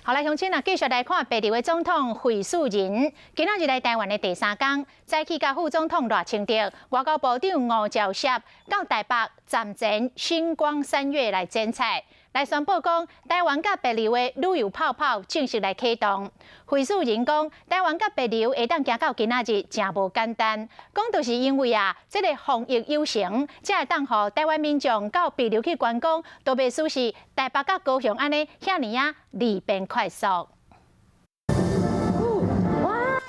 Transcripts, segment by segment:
好，来乡亲啊，继续来看北流的总统惠恕仁。今仔日来台湾的第3天，早起甲副总统赖清德、外交部长吴钊燮到台北站前星光三月来剪彩，来宣布讲台湾甲北流的旅游泡泡正式来启动。惠恕仁讲，台湾甲北流会当行到今仔日，真无简单。讲就是因为这个防疫有成，才会当互台湾民众到北流去观光，都袂输是台北甲高雄安尼遐尔利便快速。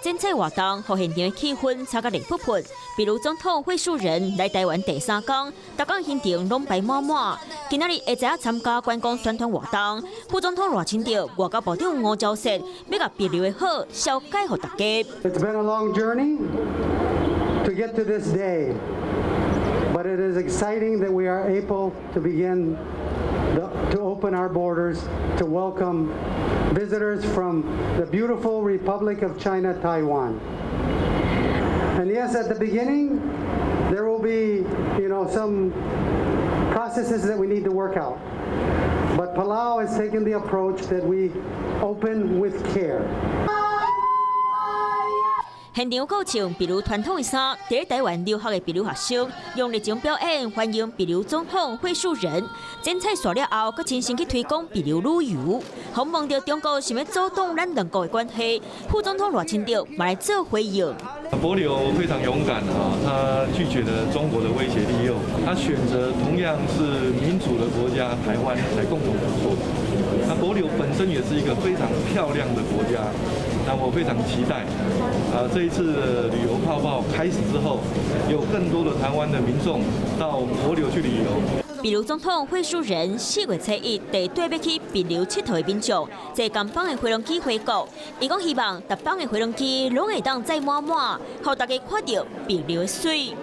剪彩活动，互现场的气氛炒甲热扑扑。比如总统惠恕仁来台湾第3天，逐港现场拢摆满满。今仔日会知参加观光宣传活动，副总统赖清德、外交部长吴钊燮要甲别流的好消解互大家。It's been a long journey to get to this day, but it is exciting that we are able to begin to open our borders to welcome visitors from the beautiful Republic of China, Taiwan. And yes, at the beginning, there will be, some processes that we need to work out. But Palau has taken the approach that we open with care. 现场够唱，比如传统的衫，在台湾留学的比如学生用热情表演欢迎比如总统惠恕仁。剪彩煞了后，佮亲身去推广比如旅游。访问到中国想要阻挡咱两国的关系，副总统赖清德嘛来做回应。帛琉非常勇敢他拒绝了中国的威胁利诱，他选择同样是民主的国家台湾来共同合作。那帛琉本身也是一个非常漂亮的国家，那我非常期待这一次的旅游泡泡开始之后，有更多的台湾的民众到帛琉去旅游。比如总统惠恕仁4月初1地对要去帛琉佚佗的民众，坐甘榜的飞龙机回国。伊讲希望逐邦的飞龙机拢会当载满满，互大家看到帛琉的水。